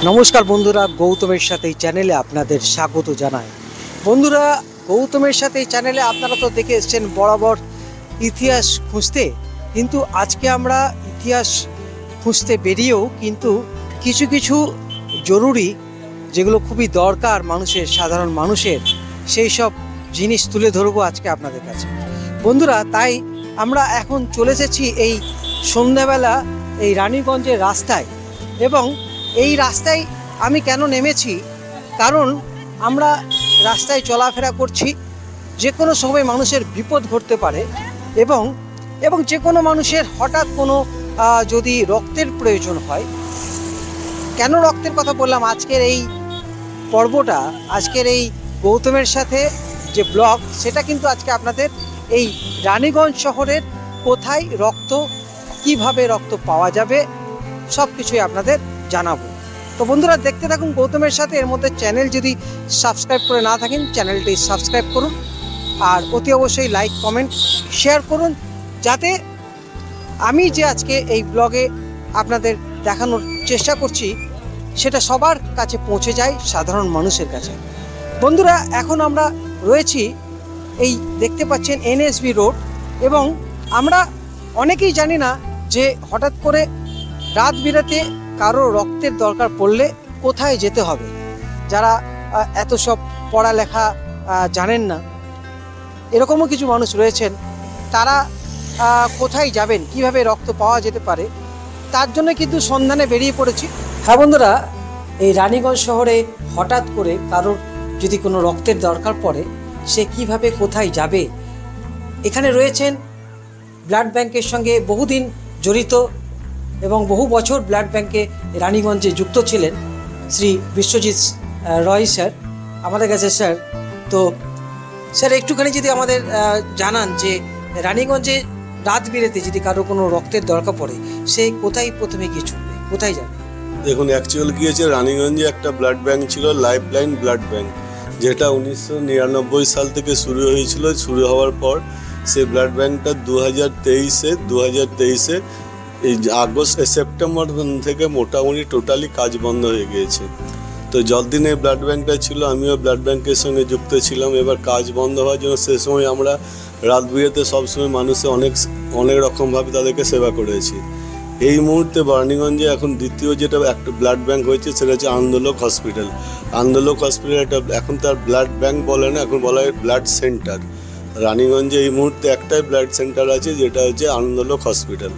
নমস্কার বন্ধুরা, গৌতমের সাথে এই চ্যানেলে আপনাদের স্বাগত জানাই। বন্ধুরা, গৌতমের সাথে এই চ্যানেলে আপনারা তো দেখে এসছেন বরাবর ইতিহাস খুঁজতে, কিন্তু আজকে আমরা ইতিহাস খুঁজতে বেরিয়েও কিন্তু কিছু কিছু জরুরি, যেগুলো খুবই দরকার মানুষের, সাধারণ মানুষের, সেই সব জিনিস তুলে ধরবো আজকে আপনাদের কাছে। বন্ধুরা, তাই আমরা এখন চলে এসেছি এই সন্ধ্যাবেলা এই রানীগঞ্জের রাস্তায়। এবং এই রাস্তায় আমি কেন নেমেছি, কারণ আমরা রাস্তায় চলাফেরা করছি, যে কোনো সময় মানুষের বিপদ ঘটতে পারে এবং এবং যে কোনো মানুষের হঠাৎ কোনো যদি রক্তের প্রয়োজন হয়। কেন রক্তের কথা বললাম, আজকের এই পর্বটা, আজকের এই গৌতমের সাথে যে ব্লগ, সেটা কিন্তু আজকে আপনাদের এই রানীগঞ্জ শহরের কোথায় রক্ত, কিভাবে রক্ত পাওয়া যাবে, সব কিছুই আপনাদের জানাবো। তো বন্ধুরা, দেখতে থাকুন গৌতমের সাথে। এর মধ্যে চ্যানেল যদি সাবস্ক্রাইব করে না থাকেন, চ্যানেলটি সাবস্ক্রাইব করুন, আর অতি অবশ্যই লাইক, কমেন্ট, শেয়ার করুন, যাতে আমি যে আজকে এই ব্লগে আপনাদের দেখানোর চেষ্টা করছি সেটা সবার কাছে পৌঁছে যায়, সাধারণ মানুষের কাছে। বন্ধুরা, এখন আমরা রয়েছি এই দেখতে পাচ্ছেন এনএসবি রোড, এবং আমরা অনেকেই জানি না যে হঠাৎ করে রাত বিরাতে কারো রক্তের দরকার পড়লে কোথায় যেতে হবে। যারা এত সব পড়ালেখা জানেন না, এরকমও কিছু মানুষ রয়েছেন, তারা কোথায় যাবেন, কিভাবে রক্ত পাওয়া যেতে পারে, তার জন্য কিন্তু সন্ধানে বেরিয়ে পড়েছি। হ্যাঁ বন্ধুরা, এই রানীগঞ্জ শহরে হঠাৎ করে কারোর যদি কোনো রক্তের দরকার পড়ে, সে কিভাবে কোথায় যাবে। এখানে রয়েছেন ব্লাড ব্যাংকের সঙ্গে বহুদিন জড়িত এবং বহু বছর ব্লাড ব্যাংকে রানীগঞ্জে যুক্ত ছিলেন শ্রী বিশ্বজিৎ রয় স্যার আমাদের কাছে। স্যার, তো স্যার একটুখানি যদি আমাদের জানান যে রানীগঞ্জে রাত বিরেতে যদি কারো কোনো রক্তের দরকার পড়ে, সে কোথায় প্রথমে গিয়ে ছুটবে, কোথায় যাবে? দেখুন, অ্যাকচুয়াল কি হয়েছে, রানীগঞ্জে একটা ব্লাড ব্যাংক ছিল, লাইফ লাইন ব্লাড ব্যাংক, যেটা 1999 সাল থেকে শুরু হয়েছিল। শুরু হওয়ার পর সেই ব্লাড ব্যাংকটা 2023-এ এই সেপ্টেম্বর থেকে মোটামুটি টোটালি কাজ বন্ধ হয়ে গিয়েছে। তো যতদিন এই ব্লাড ব্যাংকটা ছিল, আমিও ব্লাড ব্যাংকের সঙ্গে যুক্ত ছিলাম। এবার কাজ বন্ধ হওয়ার জন্য সে সময় আমরা রাত বিরেতে সবসময় মানুষের অনেক রকমভাবে তাদেরকে সেবা করেছি। এই মুহূর্তে রানীগঞ্জে এখন দ্বিতীয় যেটা একটা ব্লাড ব্যাংক হয়েছে, সেটা হচ্ছে আনন্দলোক হসপিটাল। আনন্দলোক হসপিটাল এটা এখন তার ব্লাড ব্যাংক বলে না, এখন বলা হয় ব্লাড সেন্টার। রানীগঞ্জে এই মুহূর্তে একটাই ব্লাড সেন্টার আছে, যেটা হচ্ছে আনন্দলোক হসপিটাল।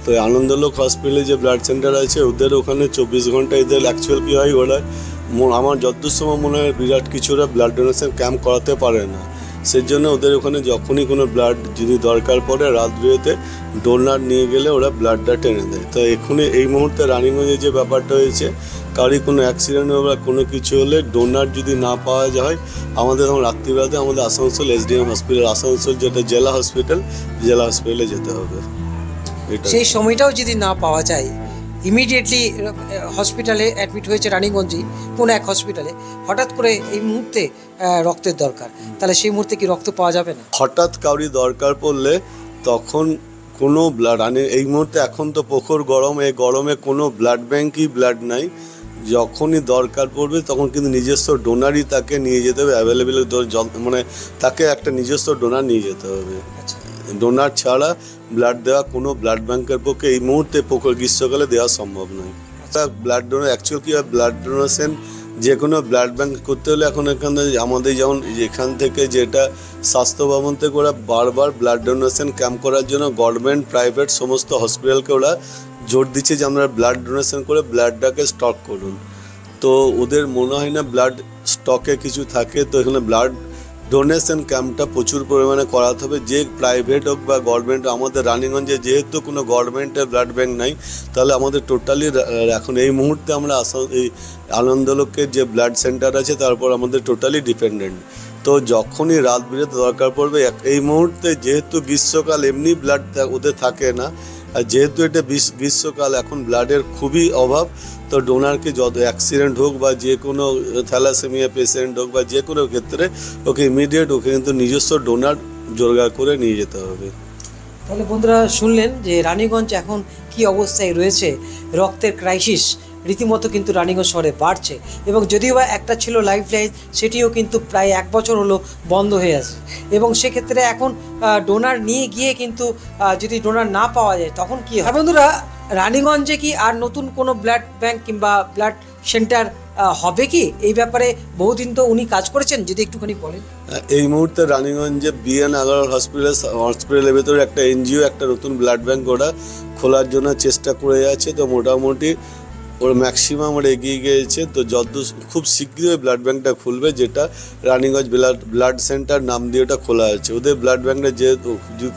তো আনন্দলোক হসপিটালে যে ব্লাড সেন্টার আছে, ওদের ওখানে 24 ঘন্টা এদের অ্যাকচুয়াল কী হয়, ওরা আমার যতদূর সময় মনে হয় বিরাট কিছু ওরা ব্লাড ডোনেশন ক্যাম্প করাতে পারে না। সেই জন্য ওদের ওখানে যখনই কোনো ব্লাড যদি দরকার পড়ে, রাত বিরেতে ডোনার নিয়ে গেলে ওরা ব্লাডটা টেনে দেয়। তো এখানে এই মুহূর্তে রানীগঞ্জে যে ব্যাপারটা হয়েছে, কারোর কোনো অ্যাক্সিডেন্ট বা কোনো কিছু হলে ডোনার যদি না পাওয়া যায়, আমাদের তখন রাত্রিবেলাতে আমাদের আসানসোল এসডিএম হসপিটাল, আসানসোল যেটা জেলা হসপিটালে যেতে হবে। সেই সময়টাও যদি না পাওয়া যায়, ইমিডিয়েটলি হসপিটালে অ্যাডমিট হয়েছে রানীগঞ্জে কোনো এক হসপিটালে, হঠাৎ করে এই মুহূর্তে রক্তের দরকার, তাহলে সেই মুহূর্তে কি রক্ত পাওয়া যাবে না? হঠাৎ কাউরি দরকার পড়লে তখন কোনো ব্লাড এই মুহূর্তে, এখন তো প্রখর গরম, এই গরমে কোনো ব্লাড ব্যাংকই ব্লাড নাই। যখনই দরকার পড়বে তখন কিন্তু নিজস্ব ডোনারই তাকে নিয়ে যেতে হবে, অ্যাভেলেবেল, মানে তাকে একটা নিজস্ব ডোনার নিয়ে যেতে হবে। ডোনার ছাড়া ব্লাড দেওয়া কোনো ব্লাড ব্যাংকের পক্ষে এই মুহূর্তে গ্রীষ্মকালে দেওয়া সম্ভব নয়। তা ব্লাড ডোনার অ্যাকচুয়াল কী হয়, ব্লাড ডোনেশন যে কোনো ব্লাড ব্যাংক করতে হলে এখন এখানে আমাদের যেমন এখান থেকে যেটা স্বাস্থ্য ভবন থেকে ওরা বারবার ব্লাড ডোনেশন ক্যাম্প করার জন্য গভর্নমেন্ট প্রাইভেট সমস্ত হসপিটালকে ওরা জোর দিচ্ছে যে আমরা ব্লাড ডোনেশন করে ব্লাডটাকে স্টক করুন। তো ওদের মনে হয় না ব্লাড স্টকে কিছু থাকে। তো এখানে ব্লাড ডোনেশন ক্যাম্পটা প্রচুর পরিমাণে করাতে হবে, যে প্রাইভেট হোক বা গভর্নমেন্ট। আমাদের রানীগঞ্জে যেহেতু কোনো গভর্নমেন্টের ব্লাড ব্যাংক নাই, তাহলে আমাদের টোটালি এখন এই মুহূর্তে আমরা এই আনন্দলোকের যে ব্লাড সেন্টার আছে তারপর আমাদের টোটালি ডিপেন্ডেন্ট। তো যখনই রাত বিরেতে দরকার পড়বে, এই মুহূর্তে যেহেতু গ্রীষ্মকাল এমনি ব্লাড ওদের থাকে না, আর যেহেতু এটা গ্রীষ্মকাল, এখন ব্লাডের খুবই অভাব। তো ডোনারকে যত অ্যাক্সিডেন্ট হোক বা যে কোনো থ্যালাসেমিয়া পেশেন্ট হোক বা যে কোনো ক্ষেত্রে ওকে ইমিডিয়েট ওকে কিন্তু নিজস্ব ডোনার জোগাড় করে নিয়ে যেতে হবে। তাহলে বন্ধুরা শুনলেন যে রানীগঞ্জ এখন কি অবস্থায় রয়েছে, রক্তের ক্রাইসিস রীতিমতো কিন্তু রানিগঞ্জ শহরে বাড়ছে। এবং যদিও বা একটা ছিল লাইফ লাইন, সেটিও কিন্তু প্রায় 1 বছর হলো বন্ধ হয়ে আছে। এবং সেক্ষেত্রে এখন ডোনার নিয়ে গিয়ে কিন্তু যদি ডোনার না পাওয়া যায় তখন কী হয়? বন্ধুরা, রানিগঞ্জে কি আর নতুন কোনো ব্লাড ব্যাংক কিংবা ব্লাড সেন্টার হবে কি? এই ব্যাপারে বহুদিন তো উনি কাজ করেছেন, যদি একটুখানি বলেন। এই মুহূর্তে রানিগঞ্জে বিএন আগারওয়াল হসপিটালের ভেতরে একটা এনজিও একটা নতুন ব্লাড ব্যাংক ওরা খোলার জন্য চেষ্টা করে যাচ্ছে। তো মোটামুটি ওর ম্যাক্সিমাম ওরা এগিয়ে গিয়েছে। তো যত খুব শীঘ্রই ব্লাড ব্যাংকটা খুলবে, যেটা রানিগঞ্জ ব্লাড সেন্টার নাম দিয়ে ওটা খোলা আছে। ওদের ব্লাড ব্যাংকটা যেহেতু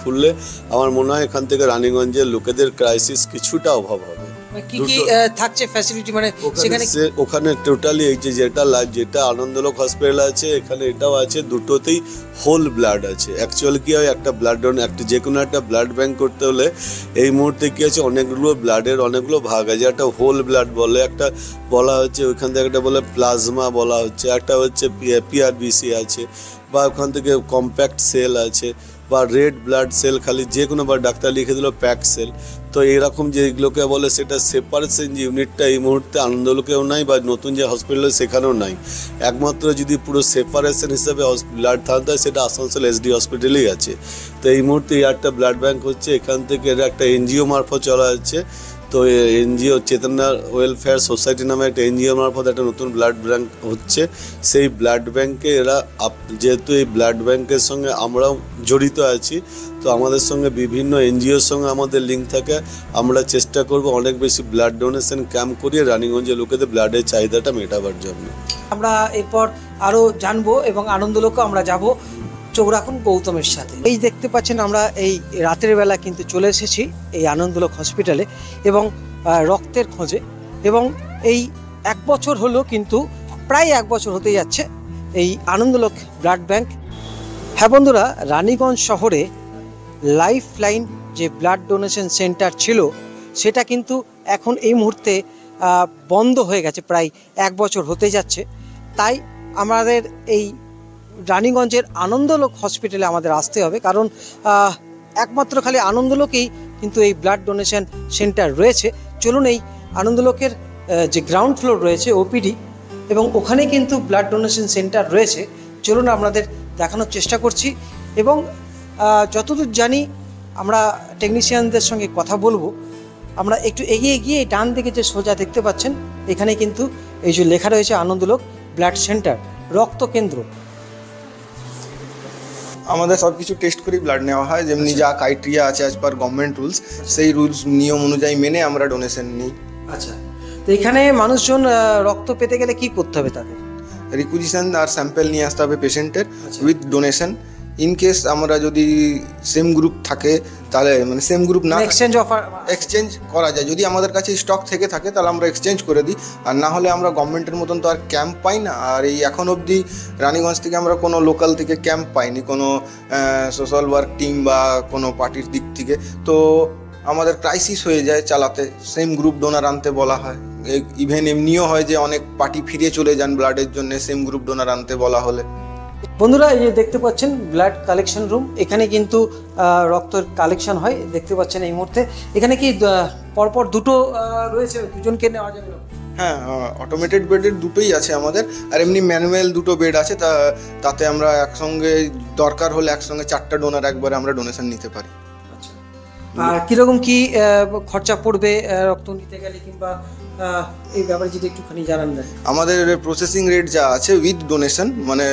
খুললে আমার মনে হয় এখান থেকে রানিগঞ্জের লোকেদের ক্রাইসিস কিছুটা অভাব হবে। কি কি থাকছে ফ্যাসিলিটি, মানে সেখানে ওখানে টোটালি এই যেটা আনন্দলোক হসপিটাল আছে, এখানে এটাও আছে, দুটোতেই হোল ব্লাড আছে। অ্যাকচুয়ালি কি হয়, একটা ব্লাড যে কোনো একটা ব্লাড ব্যাংক করতে হলে এই মুহূর্তে কি আছে, অনেকগুলো ব্লাডের অনেকগুলো ভাগ আছে। একটা হোল ব্লাড বলে, একটা বলা হচ্ছে ওইখান থেকে একটা বলে প্লাজমা বলা হচ্ছে, একটা হচ্ছে পিআরবিসি আছে, বা ওখান থেকে কম্প্যাক্ট সেল আছে, বা রেড ব্লাড সেল, খালি যে কোনো বা ডাক্তার লিখে দিল প্যাক সেল। তো এরকম যেগুলোকে বলে সেটা সেপারেশন যে ইউনিটটা এই মুহূর্তে আনন্দলোকেও নাই, বা নতুন যে হসপিটাল সেখানেও নাই। একমাত্র যদি পুরো সেপারেশন হিসাবে ব্লাড থাকতে হয় সেটা আসানসোল এসডি হসপিটালেই আছে। তো এই মুহূর্তে একটা ব্লাড ব্যাংক হচ্ছে, এখান থেকে এরা একটা এনজিও মারফত চলা যাচ্ছে। তো এনজিও চেতনা ওয়েলফেয়ার সোসাইটি নামে একটা এনজিও মারফত একটা নতুন ব্লাড ব্যাংক হচ্ছে। সেই ব্লাড ব্যাংকে এরা যেহেতু এই ব্লাড ব্যাংকের সঙ্গে আমরাও জড়িত আছি, তো আমাদের সঙ্গে বিভিন্ন এনজিওর সঙ্গে আমাদের লিঙ্ক থাকে। আমরা চেষ্টা করব অনেক বেশি ব্লাড ডোনেশন ক্যাম্প করিয়ে রানিগঞ্জের লোকেদের ব্লাডের চাহিদাটা মেটাবার জন্য। আমরা এরপর আরও জানবো এবং আনন্দলোকও আমরা যাব। চোখ রাখুন গৌতমের সাথে। এই দেখতে পাচ্ছেন আমরা এই রাতের বেলা কিন্তু চলে এসেছি এই আনন্দলোক হসপিটালে এবং রক্তের খোঁজে। এবং এই 1 বছর হলো, কিন্তু প্রায় 1 বছর হতে যাচ্ছে এই আনন্দলোক ব্লাড ব্যাংক। হ্যাঁ বন্ধুরা, রানিগঞ্জ শহরে লাইফ লাইন যে ব্লাড ডোনেশন সেন্টার ছিল সেটা কিন্তু এখন এই মুহূর্তে বন্ধ হয়ে গেছে, প্রায় 1 বছর হতে যাচ্ছে। তাই আমাদের এই রানিগঞ্জের আনন্দলোক হসপিটালে আমাদের আসতে হবে, কারণ একমাত্র খালি আনন্দলোকেই কিন্তু এই ব্লাড ডোনেশন সেন্টার রয়েছে। চলুন এই আনন্দলোকের যে গ্রাউন্ড ফ্লোর রয়েছে ওপিডি, এবং ওখানে কিন্তু ব্লাড ডোনেশন সেন্টার রয়েছে। চলুন আপনাদের দেখানোর চেষ্টা করছি। এবং যতদূর জানি আমরা টেকনিশিয়ানদের সঙ্গে কথা বলবো। আমরা একটু এগিয়ে গিয়ে ডান দিকে যে সোজা দেখতে পাচ্ছেন, এখানে কিন্তু এই যে লেখা রয়েছে আনন্দলোক ব্লাড সেন্টার রক্ত কেন্দ্র। আমাদের সব কিছু টেস্ট করেই ব্লাড নেওয়া হয়, যেমনি যা ক্রাইটেরিয়া আছে অ্যাজ পার গভর্নমেন্ট রুলস, সেই রুলস নিয়ম অনুযায়ী মেনে আমরা ডোনেশন নিই। আচ্ছা, তো এখানে মানুষজন রক্ত পেতে গেলে কি করতে হবে তাদের? রিকুইজিশন আর স্যাম্পেল নিয়ে আসতে হবে পেশেন্টের উইথ ডোনেশন। ইন কেস আমরা যদি সেম গ্রুপ থাকে তাহলে মানে সেম গ্রুপ না এক্সচেঞ্জ করা যায়। যদি আমাদের কাছে স্টক থেকে থাকে তাহলে আমরা এক্সচেঞ্জ করে দিই, আর না হলে আমরা গভর্নমেন্টের মতন তো আর ক্যাম্প পাই না। আর এই এখন অবধি রানিগঞ্জ থেকে আমরা কোনো লোকাল থেকে ক্যাম্প পাইনি, কোনো সোশ্যাল ওয়ার্ক টিম বা কোনো পার্টির দিক থেকে। তো আমাদের ক্রাইসিস হয়ে যায় চালাতে, সেম গ্রুপ ডোনার আনতে বলা হয়। ইভেন এমনিও হয় যে অনেক পার্টি ফিরে চলে যান ব্লাডের জন্য সেম গ্রুপ ডোনার আনতে বলা হলে। বন্ধুরা, এই যে দেখতে পাচ্ছেন ব্লাড কালেকশন রুম, এখানে কিন্তু রক্তের কালেকশন হয়। দেখতে পাচ্ছেন এই মুহূর্তে এখানে কি পরপর দুটো রয়েছে, দুজনকে নেওয়া যাবে? হ্যাঁ, অটোমেটেড বেডের দুটোই আছে আমাদের, আর এমনি ম্যানুয়াল দুটো বেড আছে। তাতে আমরা একসঙ্গে দরকার হলে একসঙ্গে 4টা ডোনার একবারে আমরা ডোনেশন নিতে পারি। আর কীরকম কি খরচা পড়বে রক্ত নিতে গেলে, কিংবা এই ব্যাপারে যদি একটুখানি জানান দেন? আমাদের প্রসেসিং রেট যা আছে উইথ ডোনেশন, মানে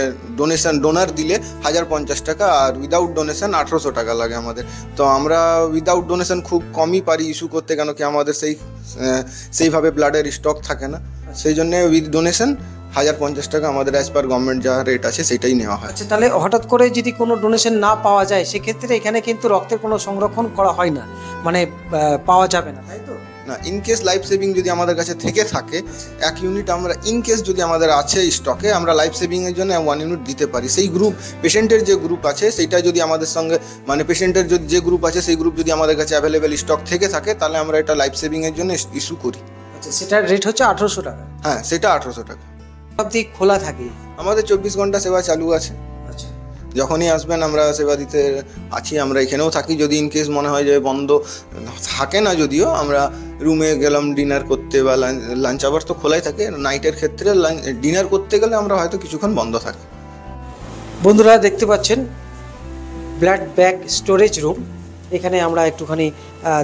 ডোনার দিলে 1050 টাকা, আর উইদাউট ডোনেশন 1800 টাকা লাগে আমাদের। তো আমরা উইদাউট ডোনেশন খুব কমই পারি ইস্যু করতে, কেন কি আমাদের সেইভাবে ব্লাডের স্টক থাকে না। সেই জন্য উইথ ডোনেশন 1050 টাকা আমাদের অ্যাজ পার গভর্নমেন্ট যা রেট আছে সেটাই নেওয়া হয়। আচ্ছা, তাহলে হঠাৎ করে যদি কোনো ডোনেশন না পাওয়া যায় সেক্ষেত্রে এখানে কিন্তু রক্তের কোনো সংরক্ষণ করা হয় না, মানে পাওয়া যাবে না, তাই তো? না, ইনকেস লাইফ সেভিং যদি আমাদের কাছে থেকে থাকে 1 ইউনিট আমরা ইনকেস যদি আমাদের আছে স্টকে, আমরা লাইফ সেভিংয়ের জন্য 1 ইউনিট দিতে পারি। সেই গ্রুপ পেশেন্টের যে গ্রুপ আছে সেইটা যদি আমাদের সঙ্গে মানে পেশেন্টের যে গ্রুপ আছে সেই গ্রুপ যদি আমাদের কাছে অ্যাভেলেবেল স্টক থেকে থাকে তাহলে আমরা এটা লাইফ সেভিংয়ের জন্য ইস্যু করি। আচ্ছা, সেটার রেট হচ্ছে 1800 টাকা? হ্যাঁ, সেটা 1800 টাকা। অবধি খোলা থাকে? আমাদের 24 ঘন্টা সেবা চালু আছে। আচ্ছা, যখনই আসবেন আমরা সেবা দিতে আছি, আমরা এখানেও থাকি। যদি ইনকেস মনে হয় যে বন্ধ থাকে না, যদিও আমরা রুমে গেলাম ডিনার করতে বা লাঞ্চ আবার তো খোলাই থাকে, নাইটের ক্ষেত্রে ডিনার করতে গেলে আমরা হয়তো কিছুক্ষণ বন্ধ থাকি। বন্ধুরা দেখতে পাচ্ছেন ব্লাড ব্যাগ স্টোরেজ রুম, এখানে আমরা একটুখানি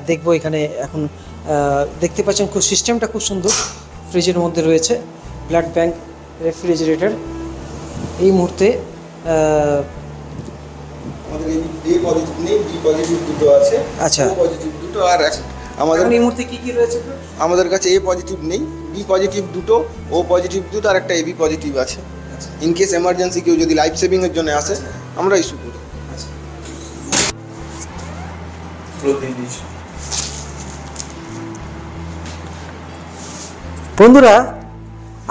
দেখবো। এখানে এখন দেখতে পাচ্ছেন খুব সিস্টেমটা খুব সুন্দর, ফ্রিজের মধ্যে রয়েছে ব্লাড ব্যাংক রেফ্রিজারেটর। এই মুহূর্তে আমাদের এ পজিটিভ নেই, বি পজিটিভ দুটো আছে। আচ্ছা, ও পজিটিভ দুটো। আর আমাদের এই মুহূর্তে কি কি রয়েছে? আমাদের কাছে এ পজিটিভ নেই, বি পজিটিভ দুটো, ও পজিটিভ দুটো, আর একটা এবি পজিটিভ আছে। ইন কেস এমার্জেন্সি কেউ যদি লাইফ সেভিং এর জন্য আসে আমরা ইস্যু করি। বন্ধুরা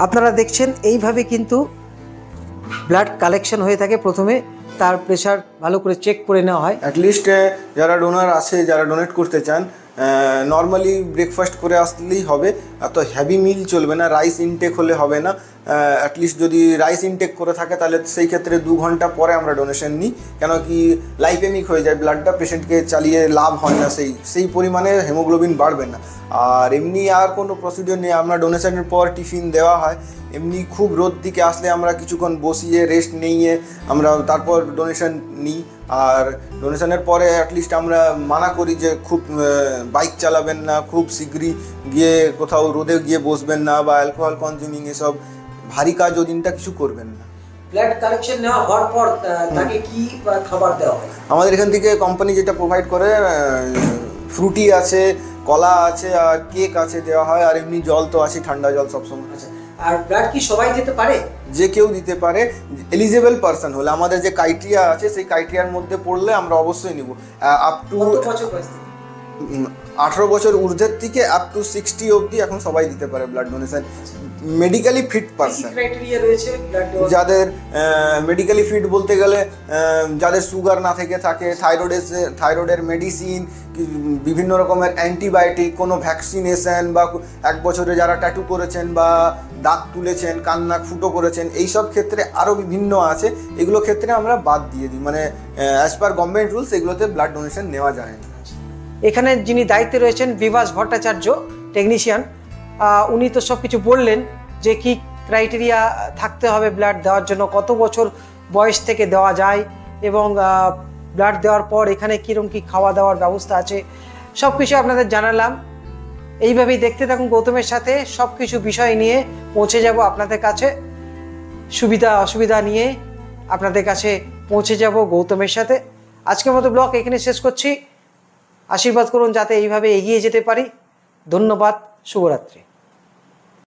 আপনারা দেখছেন এইভাবে কিন্তু ব্লাড কালেকশন হয়ে থাকে। প্রথমে তার প্রেশার ভালো করে চেক করে নেওয়া হয়। অ্যাটলিস্ট যারা ডোনার আছে, যারা ডোনেট করতে চান, নর্মালি ব্রেকফাস্ট করে আসলেই হবে, এত হেভি মিল চলবে না, রাইস ইনটেক হলে হবে না। অ্যাটলিস্ট যদি রাইস ইনটেক করে থাকে তাহলে সেই ক্ষেত্রে 2 ঘন্টা পরে আমরা ডোনেশন নিই, কেন কি লাইপেমিক হয়ে যায় ব্লাডটা, পেশেন্টকে চালিয়ে লাভ হয় না, সেই পরিমাণে হেমোগ্লোবিন বাড়বে না। আর এমনি আর কোনো প্রসিডিওর নেই, আমরা ডোনেশনের পর টিফিন দেওয়া হয়। এমনি খুব রোদ দিকে আসলে আমরা কিছুক্ষণ বসিয়ে রেস্ট নিয়ে আমরা তারপর ডোনেশন নিই। আর ডোনেশনের পরে অ্যাটলিস্ট আমরা মানা করি যে খুব বাইক চালাবেন না, খুব শীঘ্রই গিয়ে কোথাও রোদে গিয়ে বসবেন না, বা অ্যালকোহল কনজিউমিং এসব ভারী কাজ ওদিনটা কিছু করবেন না। ব্লাড কালেকশন নেওয়া হওয়ার পর তাকে কি খাবার দেওয়া হয়? আমাদের এখান থেকে কোম্পানি যেটা প্রোভাইড করে, ফ্রুটি আছে, কলা আছে, আর কেক আছে দেওয়া হয়, আর এমনি জল তো আছে, ঠান্ডা জল সবসময় আছে। আর ব্লাড কি সবাই দিতে পারে? যে কেউ দিতে পারে, এলিজিবল পারসন হলে। আমাদের যে ক্রাইটেরিয়া আছে সেই ক্রাইটেরিয়ার মধ্যে পড়লে আমরা অবশ্যই নিব। আপ টু 18 বছর ঊর্ধ্বের থেকে আপ টু 60 অবধি এখন সবাই দিতে পারে blood donation. Medically fit person, যাদের মেডিকেলি ফিট বলতে গেলে যাদের সুগার না থেকে থাকে, থাইরয়েডের মেডিসিন, বিভিন্ন রকমের অ্যান্টিবায়োটিক, কোনো ভ্যাকসিনেশন, বা 1 বছরে যারা ট্যাটু করেছেন বা দাঁত তুলেছেন, কান নাক ফুটো করেছেন, এইসব ক্ষেত্রে আরও বিভিন্ন আছে, এগুলো ক্ষেত্রে আমরা বাদ দিয়ে দিই। মানে অ্যাজ পার গভর্নমেন্ট রুলস এগুলোতে ব্লাড ডোনেশন নেওয়া যায় না। এখানে যিনি দায়িত্বে রয়েছেন বিভাস ভট্টাচার্য, টেকনিশিয়ান, উনি তো সব কিছু বললেন যে কি ক্রাইটেরিয়া থাকতে হবে ব্লাড দেওয়ার জন্য, কত বছর বয়স থেকে দেওয়া যায়, এবং ব্লাড দেওয়ার পর এখানে কীরকম কী খাওয়া দাওয়ার ব্যবস্থা আছে, সব কিছু আপনাদের জানালাম। এইভাবেই দেখতে থাকুন গৌতমের সাথে, সব কিছু বিষয় নিয়ে পৌঁছে যাব আপনাদের কাছে, সুবিধা অসুবিধা নিয়ে আপনাদের কাছে পৌঁছে যাব গৌতমের সাথে। আজকের মতো ব্লগ এখানে শেষ করছি। আশীর্বাদ করুন যাতে এইভাবে এগিয়ে যেতে পারি। ধন্যবাদ, শুভরাত্রি।